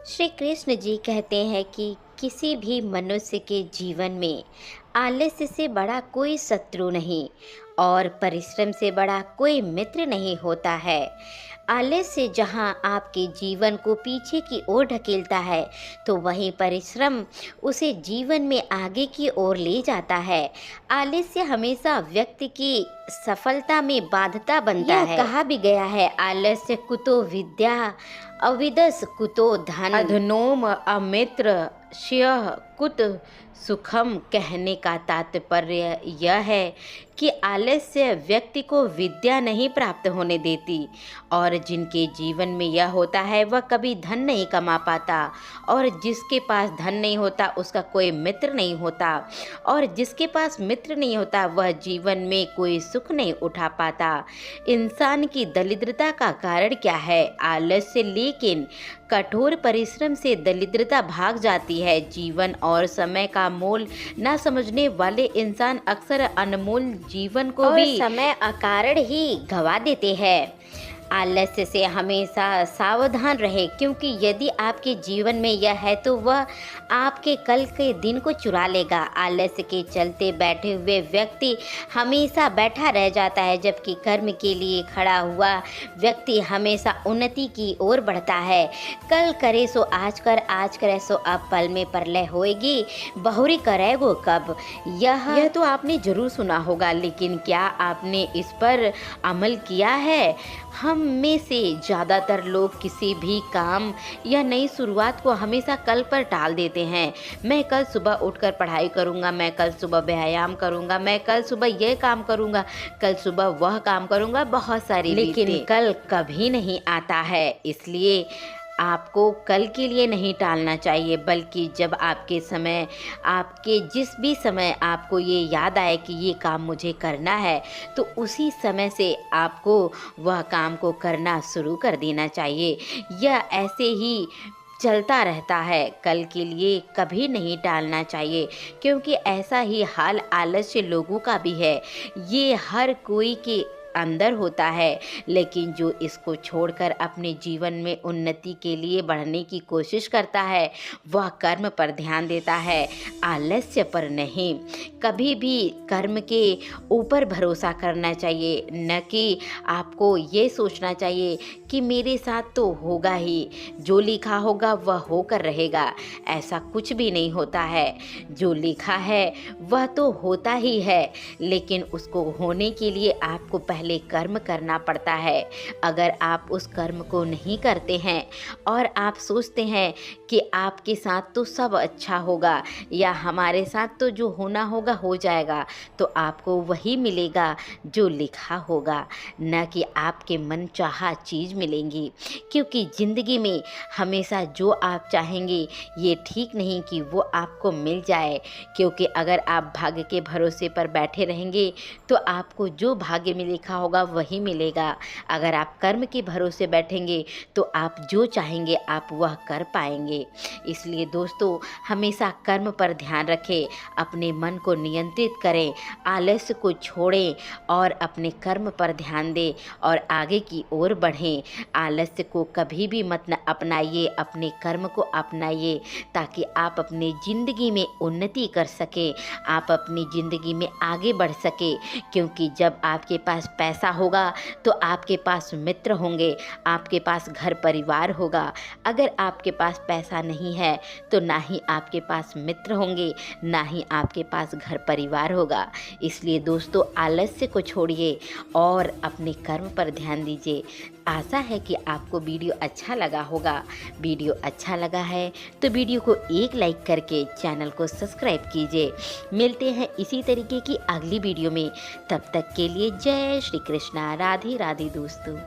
श्री कृष्ण जी कहते हैं कि किसी भी मनुष्य के जीवन में आलस्य से बड़ा कोई शत्रु नहीं और परिश्रम से बड़ा कोई मित्र नहीं होता है। आलस्य जहाँ आपके जीवन को पीछे की ओर ढकेलता है तो वहीं परिश्रम उसे जीवन में आगे की ओर ले जाता है। आलस्य हमेशा व्यक्ति की सफलता में बाध्यता बनता है। कहा भी गया है, आलस्य कुतो विद्या अविदस कुतो धन, अधनोम अमित्र श्यः कुत सुखम। कहने का तात्पर्य यह है कि आलस्य व्यक्ति को विद्या नहीं प्राप्त होने देती और जिनके जीवन में यह होता है वह कभी धन नहीं कमा पाता, और जिसके पास धन नहीं होता उसका कोई मित्र नहीं होता, और जिसके पास मित्र नहीं होता वह जीवन में कोई सुख नहीं उठा पाता। इंसान की दरिद्रता का कारण क्या है? आलस्य। लेकिन कठोर परिश्रम से दरिद्रता भाग जाती है। जीवन और समय का मोल न समझने वाले इंसान अक्सर अनमोल जीवन को भी समय अकारण ही गवा देते हैं। आलस्य से हमेशा सावधान रहे, क्योंकि यदि आपके जीवन में यह है तो वह आपके कल के दिन को चुरा लेगा। आलस्य के चलते बैठे हुए व्यक्ति हमेशा बैठा रह जाता है, जबकि कर्म के लिए खड़ा हुआ व्यक्ति हमेशा उन्नति की ओर बढ़ता है। कल करे सो आज कर, आज करे सो अब, पल में प्रलय होएगी, बहुरी करेगो कब। यह तो आपने जरूर सुना होगा, लेकिन क्या आपने इस पर अमल किया है? हम में से ज़्यादातर लोग किसी भी काम या नई शुरुआत को हमेशा कल पर टाल देते हैं। मैं कल सुबह उठकर पढ़ाई करूँगा, मैं कल सुबह व्यायाम करूँगा, मैं कल सुबह यह काम करूँगा, कल सुबह वह काम करूँगा, बहुत सारी, लेकिन कल कभी नहीं आता है। इसलिए आपको कल के लिए नहीं टालना चाहिए, बल्कि जब आपके जिस भी समय आपको ये याद आए कि ये काम मुझे करना है, तो उसी समय से आपको वह काम को करना शुरू कर देना चाहिए। यह ऐसे ही चलता रहता है, कल के लिए कभी नहीं टालना चाहिए, क्योंकि ऐसा ही हाल आलस्य लोगों का भी है। ये हर कोई के अंदर होता है, लेकिन जो इसको छोड़कर अपने जीवन में उन्नति के लिए बढ़ने की कोशिश करता है वह कर्म पर ध्यान देता है, आलस्य पर नहीं। कभी भी कर्म के ऊपर भरोसा करना चाहिए, न कि आपको ये सोचना चाहिए कि मेरे साथ तो होगा ही, जो लिखा होगा वह होकर रहेगा। ऐसा कुछ भी नहीं होता है। जो लिखा है वह तो होता ही है, लेकिन उसको होने के लिए आपको पहले कर्म करना पड़ता है। अगर आप उस कर्म को नहीं करते हैं और आप सोचते हैं कि आपके साथ तो सब अच्छा होगा या हमारे साथ तो जो होना होगा हो जाएगा, तो आपको वही मिलेगा जो लिखा होगा, न कि आपके मन चाहा चीज़ मिलेंगी। क्योंकि ज़िंदगी में हमेशा जो आप चाहेंगे ये ठीक नहीं कि वो आपको मिल जाए, क्योंकि अगर आप भाग्य के भरोसे पर बैठे रहेंगे तो आपको जो भाग्य में लिखा होगा वही मिलेगा। अगर आप कर्म के भरोसे बैठेंगे तो आप जो चाहेंगे आप वह कर पाएंगे। इसलिए दोस्तों, हमेशा कर्म पर ध्यान रखें, अपने मन को नियंत्रित करें, आलस्य को छोड़ें और अपने कर्म पर ध्यान दें और आगे की ओर बढ़ें। आलस्य को कभी भी मत न अपनाइए, अपने कर्म को अपनाइए, ताकि आप अपनी ज़िंदगी में उन्नति कर सकें, आप अपनी ज़िंदगी में आगे बढ़ सकें। क्योंकि जब आपके पास पैसा होगा तो आपके पास मित्र होंगे, आपके पास घर परिवार होगा। अगर आपके पास पैसा नहीं है तो ना ही आपके पास मित्र होंगे, ना ही आपके पास घर परिवार होगा। इसलिए दोस्तों, आलस्य को छोड़िए और अपने कर्म पर ध्यान दीजिए। आशा है कि आपको वीडियो अच्छा लगा होगा। वीडियो अच्छा लगा है तो वीडियो को एक लाइक करके चैनल को सब्सक्राइब कीजिए। मिलते हैं इसी तरीके की अगली वीडियो में। तब तक के लिए जय श्री कृष्णा। राधे राधे दोस्तों।